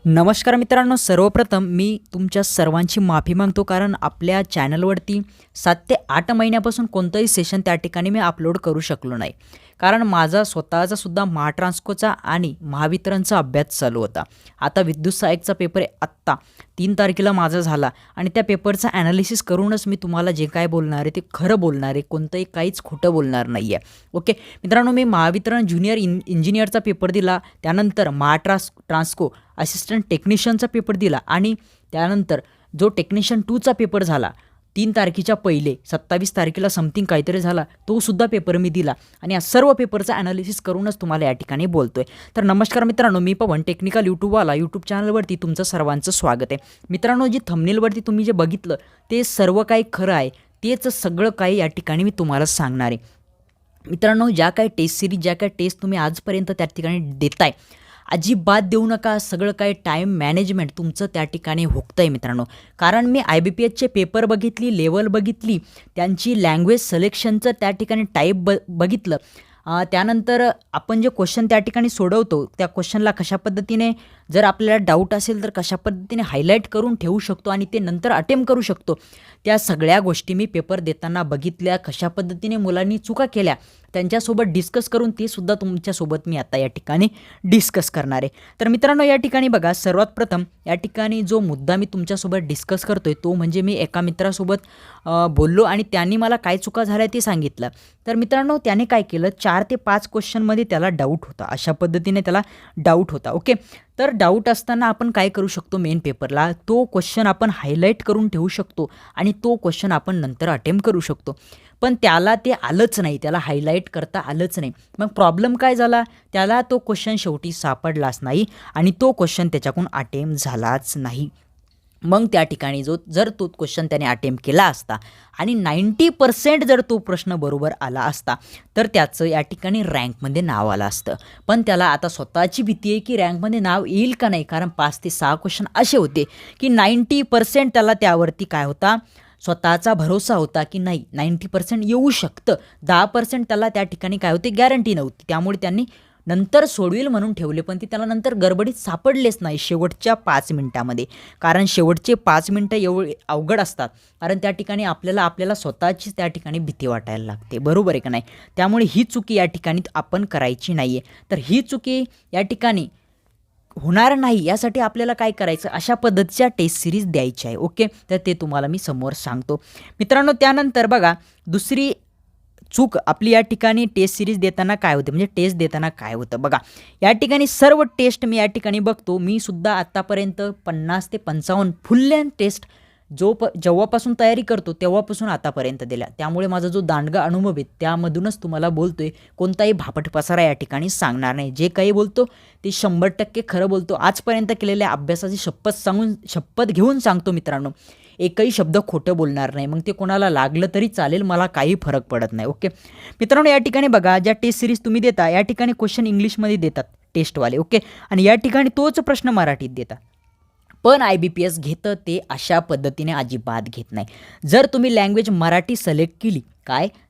नमस्कार मित्रांनो, सर्वप्रथम मी तुमच्या सर्वांची माफी मागतो कारण आपल्या चॅनलवरती 7 ते 8 महिन्यापासून कोणतंही सेशन त्या ठिकाणी मी अपलोड करू शकलो नाही. कारण माझा स्वतःचा सुद्धा महाट्रान्सकोचा आणि महावितरणचा अभ्यास चालू होता. आता विद्युत सहाय्यकचा पेपर आत्ता 3 तारखेला माझा झाला आणि त्या पेपरचा ॲनालिसिस करूनच मी तुम्हाला जे काय बोलणार आहे ते खरं बोलणार आहे, कोणतंही काहीच खोटं बोलणार नाही आहे. ओके मित्रांनो, मी महावितरण ज्युनियर इंजिनियरचा पेपर दिला, त्यानंतर ट्रान्सको असिस्टंट टेक्निशियनचा पेपर दिला आणि त्यानंतर जो टेक्निशियन 2चा पेपर झाला 3 तारखेच्या पहिले 27 तारखेला समथिंग काहीतरी झाला, तो सुद्धा पेपर मी दिला आणि या सर्व पेपरचा ॲनालिसिस करूनच तुम्हाला या ठिकाणी बोलतोय. तर नमस्कार मित्रांनो, मी पवन टेक्निकल यूट्यूब चॅनलवरती तुमचं सर्वांचं स्वागत आहे. मित्रांनो, जी थंबनेलवरती तुम्ही जे बघितलं ते सर्व काही खरं आहे, तेच सगळं काही या ठिकाणी मी तुम्हाला सांगणार आहे. मित्रांनो, ज्या काही टेस्ट सिरीज, ज्या काही टेस्ट तुम्ही आजपर्यंत त्या ठिकाणी देताय, अजिबात देऊ नका. सगळं काही टाईम मॅनेजमेंट तुमचं त्या ठिकाणी होतं आहे मित्रांनो. कारण मी IBPSचे पेपर बघितली, लेवल बघितली, त्यांची लँग्वेज सिलेक्शनचं त्या ठिकाणी टाईप बघितलं. त्यानंतर आपण जे क्वेश्चन त्या ठिकाणी सोडवतो त्या क्वेश्चनला कशा पद्धतीने जर आपल्याला डाऊट असेल तर कशा पद्धतीने हायलाईट करून ठेवू शकतो आणि ते नंतर अटेम्प्ट करू शकतो, त्या सगळ्या गोष्टी मी पेपर देताना बघितल्या. कशा पद्धतीने मुलांनी चुका केल्या त्यांच्यासोबत डिस्कस करून ते सुद्धा तुमच्यासोबत मी आता या ठिकाणी डिस्कस करणार आहे. तर मित्रांनो, या ठिकाणी बघा, सर्वात प्रथम या ठिकाणी जो मुद्दा मी तुमच्यासोबत डिस्कस करतोय तो म्हणजे मी एका मित्रासोबत बोललो आणि त्यांनी मला काय चुका झाल्या ते सांगितलं. तर मित्रांनो, त्याने काय केलं, 4 ते 5 क्वेश्चनमध्ये त्याला डाऊट होता. अशा पद्धतीने त्याला डाऊट होता. ओके, तर डाऊट असताना आपण काय करू शकतो, मेन पेपरला तो क्वेश्चन आपण हायलाईट करून ठेवू शकतो आणि तो क्वेश्चन आपण नंतर अटेम्प्ट करू शकतो. पण त्याला ते आलंच नाही, त्याला हायलाईट करता आलंच नाही. मग प्रॉब्लेम काय झाला, त्याला तो क्वेश्चन शेवटी सापडलाच नाही आणि तो क्वेश्चन त्याच्याकडून अटेम्प्ट झालाच नाही. मग त्या ठिकाणी जर तो क्वेश्चन त्याने अटेम्प्ट केला असता आणि 90% जर तो प्रश्न बरोबर आला असता तर त्याचं या ठिकाणी रँकमध्ये नाव आलं असतं. पण त्याला आता स्वतःची भीती आहे की रँकमध्ये नाव येईल का नाही, कारण 5 ते 6 क्वेश्चन असे होते की 90% त्याला त्यावरती काय होता, स्वतःचा भरोसा होता की नाही 90% येऊ शकतं. 10% त्याला त्या ठिकाणी काय होते, गॅरंटी नव्हती. त्यामुळे त्यांनी नंतर सोडवेल म्हणून ठेवले, पण ते त्याला नंतर गडबडीत सापडलेच नाही शेवटच्या 5 मिनिटामध्ये. कारण शेवटचे 5 मिनटं एवढे अवघड असतात, कारण त्या ठिकाणी आपल्याला स्वतःचीच त्या ठिकाणी भीती वाटायला लागते, बरोबर आहे का नाही. त्यामुळे ही चुकी या ठिकाणी आपण करायची नाही आहे. तर ही चुकी या ठिकाणी होणार नाही यासाठी आपल्याला काय करायचं, अशा पद्धतीच्या टेस्ट सिरीज द्यायची आहे. ओके, तर ते तुम्हाला मी समोर सांगतो मित्रांनो. त्यानंतर बघा, दुसरी चूक आपली या ठिकाणी टेस्ट सिरीज देताना काय होते, म्हणजे टेस्ट देताना काय होतं बघा. या ठिकाणी सर्व टेस्ट मी या ठिकाणी बघतो. मी सुद्धा आत्तापर्यंत 50 ते 55 फुल लेंथ टेस्ट जेव्हापासून तयारी करतो तेव्हापासून आतापर्यंत दिल्या. त्यामुळे माझा जो दांडगा अनुभव आहे त्यामधूनच तुम्हाला बोलतोय. कोणताही भापट पसारा या ठिकाणी सांगणार नाही. जे काही बोलतो ते 100% खरं बोलतो. आजपर्यंत केलेल्या अभ्यासाची शपथ घेऊन सांगतो मित्रांनो, एकही शब्द खोटं बोलणार नाही. मग ते कोणाला लागलं तरी चालेल, मला काही फरक पडत नाही. ओके मित्रांनो, या ठिकाणी बघा, ज्या टेस्ट सिरीज तुम्ही देता या ठिकाणी क्वेश्चन इंग्लिशमध्ये देतात टेस्टवाले. ओके, आणि या ठिकाणी तोच प्रश्न मराठीत देतात. पण IBPS घेतं ते अशा पद्धतीने अजिबात घेत नाही. जर तुम्ही लँग्वेज मराठी सिलेक्ट केली,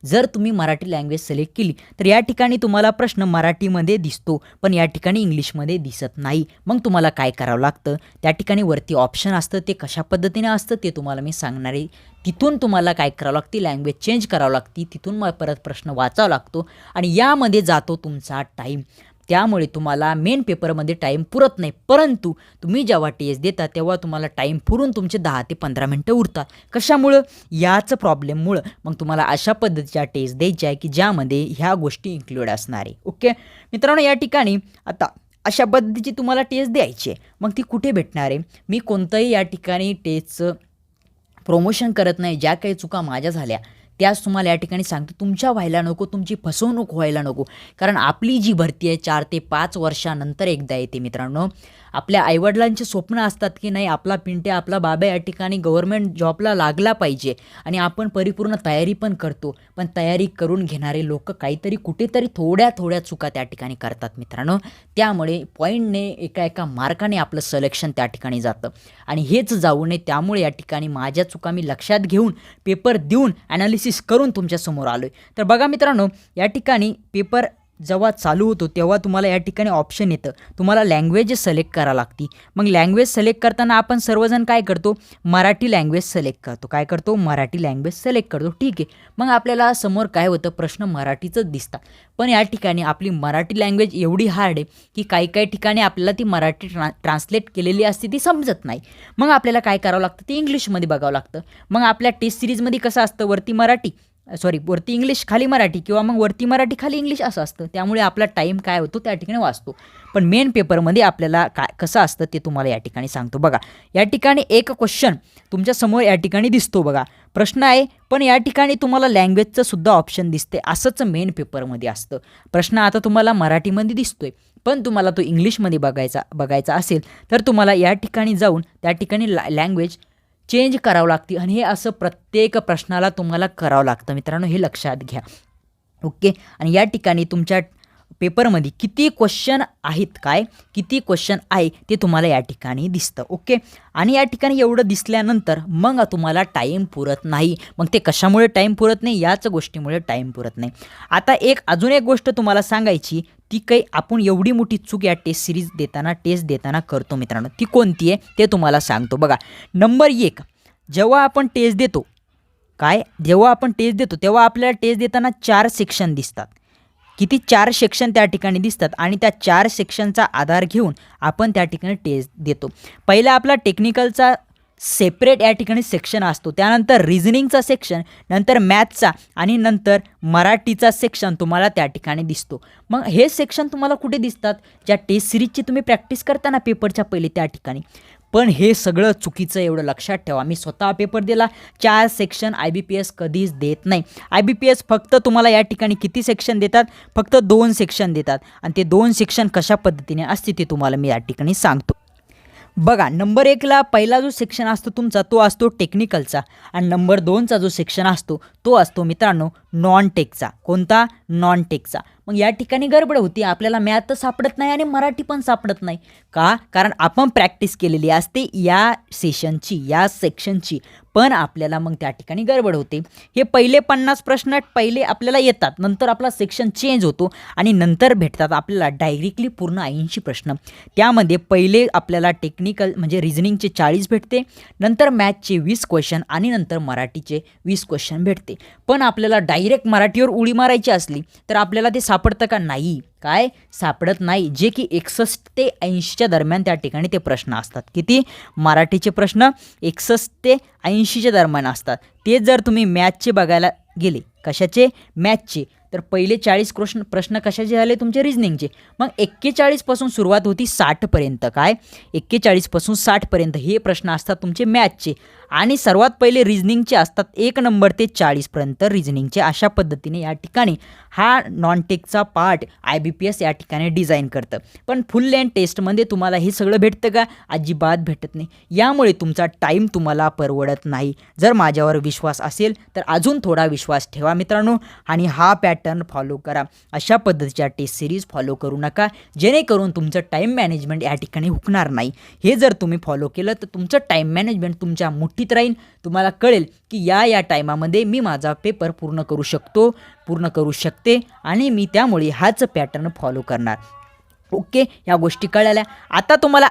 जर तुम्ही मराठी लँग्वेज सिलेक्ट केली तर या ठिकाणी तुम्हाला प्रश्न मराठीमध्ये दिसतो, पण या ठिकाणी इंग्लिशमध्ये दिसत नाही. मग तुम्हाला काय करावं लागतं, त्या ठिकाणी वरती ऑप्शन असतं, ते कशा पद्धतीने असतं ते तुम्हाला मी सांगणार आहे. तिथून तुम्हाला काय करावं लागते, लँग्वेज चेंज करावं लागते, तिथून मग परत प्रश्न वाचावा लागतो आणि यामध्ये जातो तुमचा टाईम. त्यामुळे तुम्हाला मेन पेपरमध्ये टाईम पुरत नाही. परंतु तुम्ही जेव्हा टेस्ट देता तेव्हा तुम्हाला टाईम पुरून तुमचे 10 ते 15 मिनटं उरतात. कशामुळं, याच प्रॉब्लेममुळं. मग तुम्हाला अशा पद्धतीच्या टेस्ट द्यायच्या आहे की ज्यामध्ये ह्या गोष्टी इन्क्लूड असणार आहे. ओके मित्रांनो, या ठिकाणी आता अशा पद्धतीची तुम्हाला टेस्ट द्यायची आहे. मग ती कुठे भेटणार आहे, मी कोणतंही या ठिकाणी टेस्टचं प्रमोशन करत नाही. ज्या काही चुका माझ्या झाल्या त्याच तुम्हाला या ठिकाणी सांगतो. तुमच्या व्हायला नको, तुमची फसवणूक व्हायला नको. कारण आपली जी भरती आहे 4 ते 5 वर्षानंतर एकदा येते मित्रांनो. आपल्या आईवडिलांचे स्वप्न असतात की नाही, आपला पिंट्या, आपला बाबा या ठिकाणी गव्हर्नमेंट जॉबला लागला पाहिजे आणि आपण परिपूर्ण तयारी पण करतो. पण तयारी करून घेणारे लोक काहीतरी कुठेतरी थोड्या चुका त्या ठिकाणी करतात मित्रांनो. त्यामुळे पॉईंटने एका मार्काने आपलं सिलेक्शन त्या ठिकाणी जातं आणि हेच जाऊ नये. त्यामुळे या ठिकाणी माझ्या चुका मी लक्षात घेऊन पेपर देऊन ॲनालिसिस करून तुमच्यासमोर आलो आहे. तर बघा मित्रांनो, या ठिकाणी पेपर जेव्हा चालू होतो तेव्हा तुम्हाला या ठिकाणी ऑप्शन येतं, तुम्हाला लँग्वेज सिलेक्ट करावं लागते. मग लँग्वेज सिलेक्ट करताना आपण सर्वजण काय करतो, मराठी लँग्वेज सिलेक्ट करतो. काय करतो, मराठी लँग्वेज सिलेक्ट करतो. ठीक आहे, मग आपल्याला समोर काय होतं, प्रश्न मराठीचंच दिसतात. पण या ठिकाणी आपली मराठी लँग्वेज एवढी हार्ड आहे की काही काही ठिकाणी आपल्याला ती मराठी ट्रान्सलेट केलेली असते ती समजत नाही. मग आपल्याला काय करावं लागतं, ते इंग्लिशमध्ये बघावं लागतं. मग आपल्या टेस्ट सिरीजमध्ये कसं असतं, वरती इंग्लिश खाली मराठी, किंवा मग वरती मराठी खाली इंग्लिश असं असतं. त्यामुळे आपला टाईम काय होतो त्या ठिकाणी वाचतो. पण मेन पेपरमध्ये आपल्याला काय कसं असतं ते तुम्हाला या ठिकाणी सांगतो. बघा, या ठिकाणी एक क्वेश्चन तुमच्यासमोर या ठिकाणी दिसतो. बघा, प्रश्न आहे, पण या ठिकाणी तुम्हाला लँग्वेजचं सुद्धा ऑप्शन दिसते. असंच मेन पेपरमध्ये असतं. प्रश्न आता तुम्हाला मराठीमध्ये दिसतोय, पण तुम्हाला तो इंग्लिशमध्ये बघायचा असेल तर तुम्हाला या ठिकाणी जाऊन त्या ठिकाणी लँग्वेज चेंज करावं लागते. आणि हे असं प्रत्येक प्रश्नाला तुम्हाला करावं लागतं मित्रांनो, हे लक्षात घ्या. ओके, आणि या ठिकाणी तुमच्या पेपरमध्ये किती क्वेश्चन आहेत, किती क्वेश्चन आहे ते तुम्हाला या ठिकाणी दिसतं. ओके, आणि या ठिकाणी एवढं दिसल्यानंतर मग तुम्हाला टाईम पुरत नाही. मग ते कशामुळे टाईम पुरत नाही, याच गोष्टीमुळे टाईम पुरत नाही. आता अजून एक गोष्ट तुम्हाला सांगायची, ती काही आपण एवढी मोठी चूक या टेस्ट देताना करतो मित्रांनो. ती कोणती आहे ते तुम्हाला सांगतो. बघा, नंबर 1, जेव्हा आपण टेस्ट देतो तेव्हा आपल्याला टेस्ट देताना 4 सेक्शन दिसतात. किती, 4 सेक्शन त्या ठिकाणी दिसतात. आणि त्या 4 सेक्शनचा आधार घेऊन आपण त्या ठिकाणी टेस्ट देतो. पहिला आपला टेक्निकलचा सेपरेट या ठिकाणी सेक्शन असतो, त्यानंतर रिझनिंगचा सेक्शन, नंतर मॅथ्सचा, आणि नंतर मराठीचा सेक्शन तुम्हाला त्या ठिकाणी दिसतो. मग हे सेक्शन तुम्हाला कुठे दिसतात, ज्या टेस्ट सिरीजची तुम्ही प्रॅक्टिस करताना पेपरच्या पहिले त्या ठिकाणी. पण हे सगळं चुकीचं, एवढं लक्षात ठेवा. मी स्वतः पेपर दिला, 4 सेक्शन IBPS कधीच देत नाही. IBPS फक्त तुम्हाला या ठिकाणी किती सेक्शन देतात, फक्त 2 सेक्शन देतात. आणि ते 2 सेक्शन कशा पद्धतीने असते ते तुम्हाला मी या ठिकाणी सांगतो. बघा, नंबर 1ला पहिला जो सेक्शन असतो तुमचा तो असतो टेक्निकलचा, आणि नंबर 2चा जो सेक्शन असतो तो असतो मित्रांनो नॉन टेकचा. कोणता, नॉन टेकचा. मग या ठिकाणी गडबड होती, आपल्याला मॅथ तर सापडत नाही आणि मराठी पण सापडत नाही. कारण आपण प्रॅक्टिस केलेली असते या सेक्शनची, पण आपल्याला मग त्या ठिकाणी गडबड होते. हे पहिले 50 प्रश्न पहिले आपल्याला येतात, नंतर आपला सेक्शन चेंज होतो आणि नंतर भेटतात आपल्याला डायरेक्टली पूर्ण 80 प्रश्न. त्यामध्ये पहिले आपल्याला टेक्निकल म्हणजे रिझनिंगचे 40 भेटते, नंतर मॅथचे 20 क्वेश्चन, आणि नंतर मराठीचे 20 क्वेश्चन भेटते. पण आपल्याला डायरेक्ट मराठीवर उडी मारायची असली तर आपल्याला ते सापडतं का, नाही, सापडत नाही. जे की 61 ते 80च्या दरम्यान त्या ठिकाणी ते प्रश्न असतात. किती, मराठीचे प्रश्न 61 ते 80च्या दरम्यान असतात. ते जर तुम्ही मॅथचे बघायला गेले, कशाचे, मॅथचे, तर पहिले 40 प्रश्न कशाचे झाले, तुमचे रिझनिंगचे. मग 41 पासून सुरुवात होती 60 पर्यंत. 41 पासून 60 पर्यंत हे प्रश्न असतात तुमचे मॅथचे, आणि सर्वात पहिले रिझनिंगचे असतात 1 नंबर ते 40 पर्यंत रिझनिंगचे. अशा पद्धतीने या ठिकाणी हा नॉन टेकचा पार्ट IBPS या ठिकाणी डिझाईन करतं. पण फुल लेंथ टेस्टमध्ये तुम्हाला हे सगळं भेटतं का, अजिबात भेटत नाही. यामुळे तुमचा टाईम तुम्हाला परवडत नाही. जर माझ्यावर विश्वास असेल तर अजून थोडा विश्वास ठेवा मित्रांनो, आणि हा पॅटर्न फॉलो करा. अशा पद्धतीच्या टेस्ट सिरीज फॉलो करू नका, जेणेकरून तुमचं टाईम मॅनेजमेंट या ठिकाणी हुकणार नाही. हे जर तुम्ही फॉलो केलं तर तुमचं टाईम मॅनेजमेंट तुमच्या मुठीत राहील. तुम्हाला कळेल की या टाईमामध्ये मी माझा पेपर पूर्ण करू शकते, आणि मी त्यामुळे हाच पॅटर्न फॉलो करणार. ओके, या गोष्टी कळल्या. आता तुम्हाला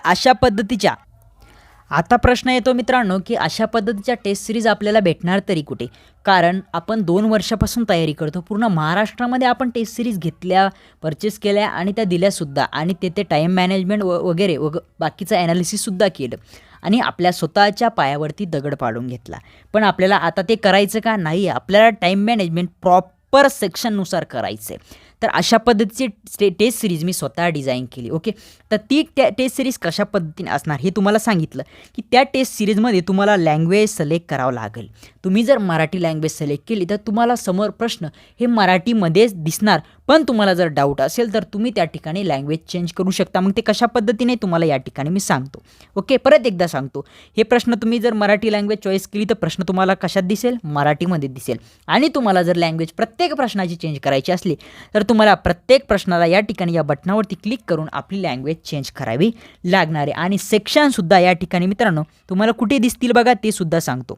आता प्रश्न येतो मित्रांनो की अशा पद्धतीच्या टेस्ट सिरीज आपल्याला भेटणार तरी कुठे, कारण आपण 2 वर्षापासून तयारी करतो. पूर्ण महाराष्ट्रामध्ये आपण टेस्ट सिरीज घेतल्या, परचेस केल्या, आणि त्या दिल्यासुद्धा, आणि ते टाईम मॅनेजमेंट वगैरे बाकीचं ॲनालिसिससुद्धा केलं, आणि आपल्या स्वतःच्या पायावरती दगड पाडून घेतला. पण आपल्याला आता ते करायचं का, नाही, आपल्याला टाईम मॅनेजमेंट प्रॉपर सेक्शननुसार करायचं आहे. तर अशा पद्धतीची टेस्ट सिरीज मी स्वतः डिझाईन केली. ओके, तर ती टेस्ट सिरीज कशा पद्धतीने असणार हे तुम्हाला सांगितलं की त्या टेस्ट सिरीजमध्ये तुम्हाला लँग्वेज सिलेक्ट करावं लागेल. तुम्ही जर मराठी लँग्वेज सिलेक्ट केली तर तुम्हाला समोर प्रश्न हे मराठीमध्येच दिसणार. पण तुम्हाला जर डाऊट असेल तर तुम्ही त्या ठिकाणी लँग्वेज चेंज करू शकता. मग ते कशा पद्धतीने तुम्हाला या ठिकाणी मी सांगतो. ओके, परत एकदा सांगतो, हे प्रश्न तुम्ही जर मराठी लँग्वेज चॉईस केली तर प्रश्न तुम्हाला कशात दिसेल, मराठीमध्ये दिसेल. आणि तुम्हाला जर लँग्वेज प्रत्येक प्रश्नाची चेंज करायची असली तर तुम्हाला प्रत्येक प्रश्नाला या ठिकाणी या बटनावरती क्लिक करून आपली लँग्वेज चेंज करावी लागणार आहे. आणि सेक्शनसुद्धा या ठिकाणी मित्रांनो तुम्हाला कुठे दिसतील बघा, ते सुद्धा सांगतो.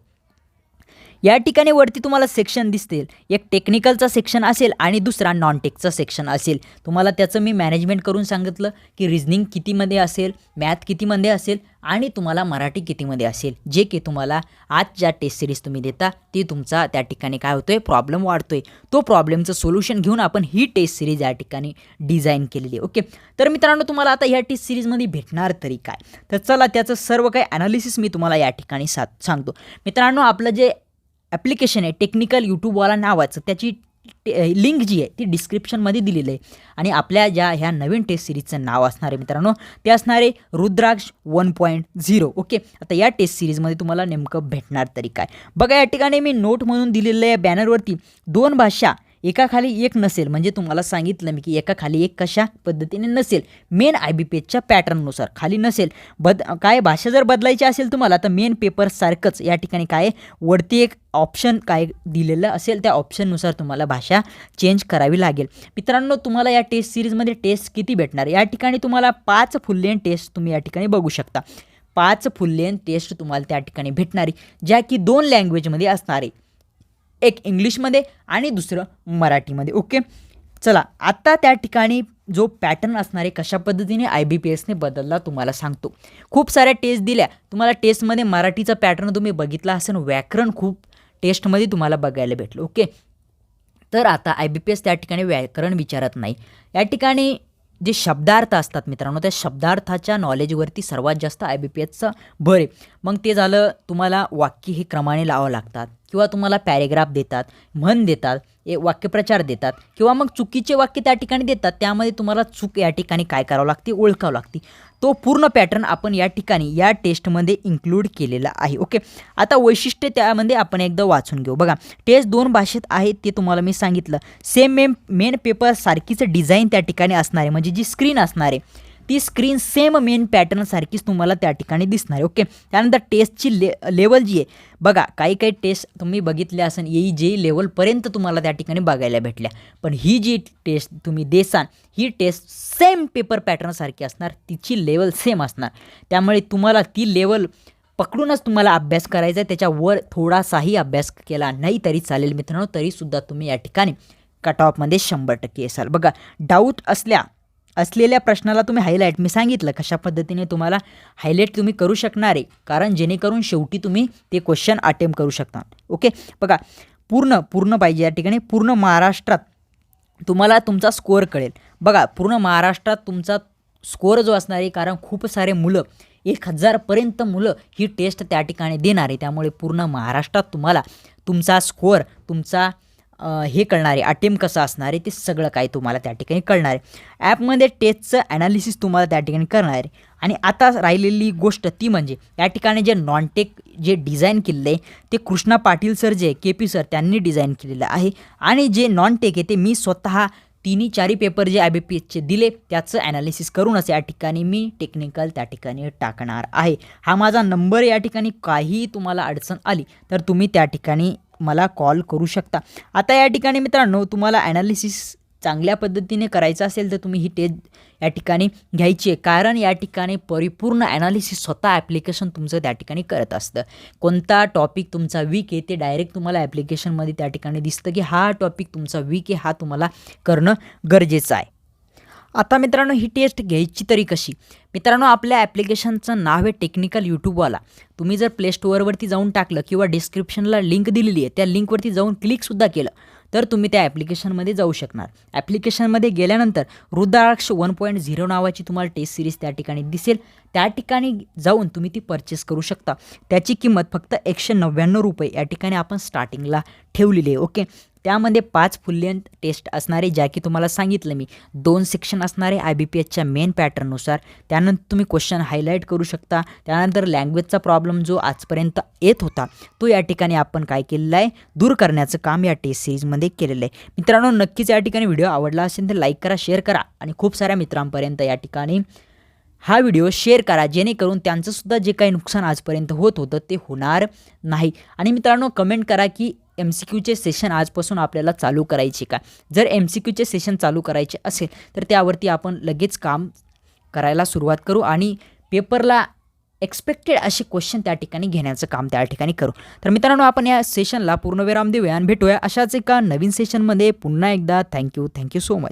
या ठिकाणी वरती तुम्हाला सेक्शन दिसतील, एक टेक्निकलचा सेक्शन असेल आणि दुसरा नॉन टेकचा सेक्शन असेल. तुम्हाला त्याचं मी मॅनेजमेंट करून सांगितलं की रिझनिंग कितीमध्ये असेल, मॅथ कितीमध्ये असेल आणि तुम्हाला मराठी कितीमध्ये असेल, जे की तुम्हाला आज ज्या टेस्ट सिरीज तुम्ही देता ती तुमचा त्या ठिकाणी काय होतोय, प्रॉब्लेम वाढतोय. तो प्रॉब्लेमचं सोल्युशन घेऊन आपण ही टेस्ट सिरीज या ठिकाणी डिझाईन केलेली आहे. ओके, तर मित्रांनो तुम्हाला आता ह्या टेस्ट सिरीजमध्ये भेटणार तरी काय, तर चला त्याचं सर्व काही ॲनालिसिस मी तुम्हाला या ठिकाणी सांगतो. मित्रांनो आपलं जे ॲप्लिकेशन आहे टेक्निकल यूट्यूबवाला नावाचं, त्याची लिंक जी आहे ती डिस्क्रिप्शनमध्ये दिलेलं आहे आणि आपल्या ज्या ह्या नवीन टेस्ट सिरीजचं नाव असणार आहे मित्रांनो, ते असणार आहे रुद्राक्ष 1.0. ओके, आता या टेस्ट सिरीजमध्ये तुम्हाला नेमकं भेटणार तरी काय बघा. या ठिकाणी मी नोट म्हणून दिलेलं आहे बॅनरवरती 2 भाषा एकाखाली एक नसेल, म्हणजे तुम्हाला सांगितलं मी की एकाखाली एक कशा पद्धतीने नसेल, मेन IBPSच्या पॅटर्ननुसार खाली नसेल. काय भाषा जर बदलायची असेल तुम्हाला तर मेन पेपर सारखंच या ठिकाणी काय वरती एक ऑप्शन काय दिलेलं असेल, त्या ऑप्शननुसार तुम्हाला भाषा चेंज करावी लागेल. मित्रांनो तुम्हाला या टेस्ट सिरीजमध्ये टेस्ट किती भेटणार, या ठिकाणी तुम्हाला 5 फुल लेंथ टेस्ट तुम्ही या ठिकाणी बघू शकता. 5 फुल लेंथ टेस्ट तुम्हाला त्या ठिकाणी भेटणारी, ज्या की 2 लँग्वेजमध्ये असणार आहे, एक इंग्लिशमध्ये आणि दुसरं मराठीमध्ये. ओके, चला आता त्या ठिकाणी जो पॅटर्न असणार आहे कशा पद्धतीने IBPSने बदलला तुम्हाला सांगतो. खूप साऱ्या टेस्ट दिल्या तुम्हाला, टेस्टमध्ये मराठीचा पॅटर्न तुम्ही बघितला असेल, व्याकरण खूप टेस्टमध्ये तुम्हाला बघायला भेटलं. ओके, तर आता IBPS त्या ठिकाणी व्याकरण विचारत नाही, या ठिकाणी जे शब्दार्थ असतात मित्रांनो, त्या शब्दार्थाच्या नॉलेजवरती सर्वात जास्त IBPSचा भर आहे. मग ते झालं तुम्हाला वाक्य हे क्रमाने लावावं लागतात किंवा तुम्हाला पॅरेग्राफ देतात, म्हण देतात, वाक्यप्रचार देतात किंवा मग चुकीचे वाक्य त्या ठिकाणी देतात, त्यामध्ये तुम्हाला चूक या ठिकाणी काय करावं लागते, ओळखावं लागते. तो पूर्ण पॅटर्न आपण या ठिकाणी या टेस्टमध्ये इन्क्लूड केलेला आहे. ओके, आता वैशिष्ट्य त्यामध्ये आपण एकदा वाचून घेऊ. बघा, टेस्ट 2 भाषेत आहे ते तुम्हाला मी सांगितलं. सेम मेन पेपर सारखीच डिझाईन त्या ठिकाणी असणार आहे, म्हणजे जी स्क्रीन असणार आहे ती स्क्रीन सेम मेन पॅटर्न सारखीच तुम्हाला त्या ठिकाणी दिसणार आहे. ओके, त्यानंतर टेस्टची लेवल जी आहे बघा, काही टेस्ट तुम्ही बघितल्या असेल EJ लेवलपर्यंत तुम्हाला त्या ठिकाणी बघायला भेटल्या, पण ही जी टेस्ट तुम्ही देसान ही टेस्ट सेम पेपर पॅटर्न सारखी असणार, तिची लेवल सेम असणार. त्यामुळे तुम्हाला ती लेवल पकडूनच तुम्हाला अभ्यास करायचा आहे, त्याच्यावर थोडासाही अभ्यास केला नाही तरी चालेल मित्रांनो, तरीसुद्धा तुम्ही या ठिकाणी कट ऑफमध्ये 100% असाल. बघा, डाऊट असलेल्या प्रश्नाला तुम्ही हायलाईट, मी सांगितलं कशा पद्धतीने तुम्हाला हायलाईट तुम्ही करू शकणार आहे, कारण जेणेकरून शेवटी तुम्ही ते क्वेश्चन अटेम्प्ट करू शकता. ओके, बघा पूर्ण पाहिजे या ठिकाणी, पूर्ण महाराष्ट्रात तुम्हाला तुमचा स्कोअर कळेल. बघा, पूर्ण महाराष्ट्रात तुमचा स्कोअर जो असणार आहे, कारण खूप सारे मुलं 1000पर्यंत मुलं ही टेस्ट त्या ठिकाणी देणार आहे, त्यामुळे पूर्ण महाराष्ट्रात तुम्हाला तुमचा स्कोअर, तुमचा हे कळणार आहे, अटेम्प्ट कसं असणार आहे ते सगळं काही तुम्हाला त्या ठिकाणी कळणार आहे. ॲपमध्ये टेस्टचं ॲनालिसिस तुम्हाला त्या ठिकाणी करणार आहे. आणि आता राहिलेली गोष्ट ती म्हणजे या ठिकाणी जे नॉन टेक जे डिझाईन केलेलं आहे ते कृष्णा पाटील सर जे KP सर त्यांनी डिझाईन केलेलं आहे, आणि जे नॉन टेक आहे ते मी स्वतः 3-4 पेपर जे IBPSचे दिले त्याचं ॲनालिसिस करूनच या ठिकाणी मी टेक्निकल त्या ठिकाणी टाकणार आहे. हा माझा नंबर, या ठिकाणी काही तुम्हाला अडचण आली तर तुम्ही त्या ठिकाणी मला कॉल करू शकता. आता या ठिकाणी मित्रांनो तुम्हाला ॲनालिसिस चांगल्या पद्धतीने करायचं असेल तर तुम्ही ही टेस्ट या ठिकाणी घ्यायची आहे, कारण या ठिकाणी परिपूर्ण ॲनालिसिस स्वतः ॲप्लिकेशन तुमचं त्या ठिकाणी करत असतं. कोणता टॉपिक तुमचा वीक आहे ते डायरेक्ट तुम्हाला ॲप्लिकेशनमध्ये त्या ठिकाणी दिसतं की हा टॉपिक तुमचा वीक आहे, हा तुम्हाला करणं गरजेचं आहे. आता मित्रांनो ही टेस्ट घ्यायची तरी कशी, मित्रांनो आपल्या ॲप्लिकेशनचं नाव आहे टेक्निकल यूट्यूबवाला. तुम्ही जर प्ले स्टोअरवरती जाऊन टाकलं किंवा डिस्क्रिप्शनला लिंक दिलेली आहे त्या लिंकवरती जाऊन क्लिकसुद्धा केलं तर तुम्ही त्या ॲप्लिकेशनमध्ये जाऊ शकणार. ॲप्लिकेशनमध्ये गेल्यानंतर रुद्राक्ष 1.0 नावाची तुम्हाला टेस्ट सिरीज त्या ठिकाणी दिसेल, त्या ठिकाणी जाऊन तुम्ही ती परचेस करू शकता. त्याची किंमत फक्त 199 रुपये या ठिकाणी आपण स्टार्टिंगला ठेवलेली आहे. ओके, त्यामध्ये 5 फुल लेंथ टेस्ट असणारे, ज्या की तुम्हाला सांगितलं मी 2 सेक्शन असणारे IBPSच्या मेन पॅटर्ननुसार. त्यानंतर तुम्ही क्वेश्चन हायलाईट करू शकता. त्यानंतर लँग्वेजचा प्रॉब्लेम जो आजपर्यंत येत होता तो या ठिकाणी आपण काय केलेलं आहे, दूर करण्याचं काम या टेस्ट सिरीजमध्ये केलेलं आहे. मित्रांनो नक्कीच या ठिकाणी व्हिडिओ आवडला असेल तर लाईक करा, शेअर करा आणि खूप साऱ्या मित्रांपर्यंत या ठिकाणी हा व्हिडिओ शेअर करा, जेणेकरून त्यांचंसुद्धा जे काही नुकसान आजपर्यंत होत होतं ते होणार नाही. आणि मित्रांनो कमेंट करा की MCQचे सेशन आजपासून आपल्याला चालू करायचे का. जर MCQचे सेशन चालू करायचे असेल तर त्यावरती आपण लगेच काम करायला सुरुवात करू आणि पेपरला एक्सपेक्टेड असे क्वेश्चन त्या ठिकाणी घेण्याचं काम त्या ठिकाणी करू. तर मित्रांनो, आपण या सेशनला पूर्णविराम देऊया आणि भेटूया अशाच एका नवीन सेशनमध्ये पुन्हा एकदा. Thank you so much.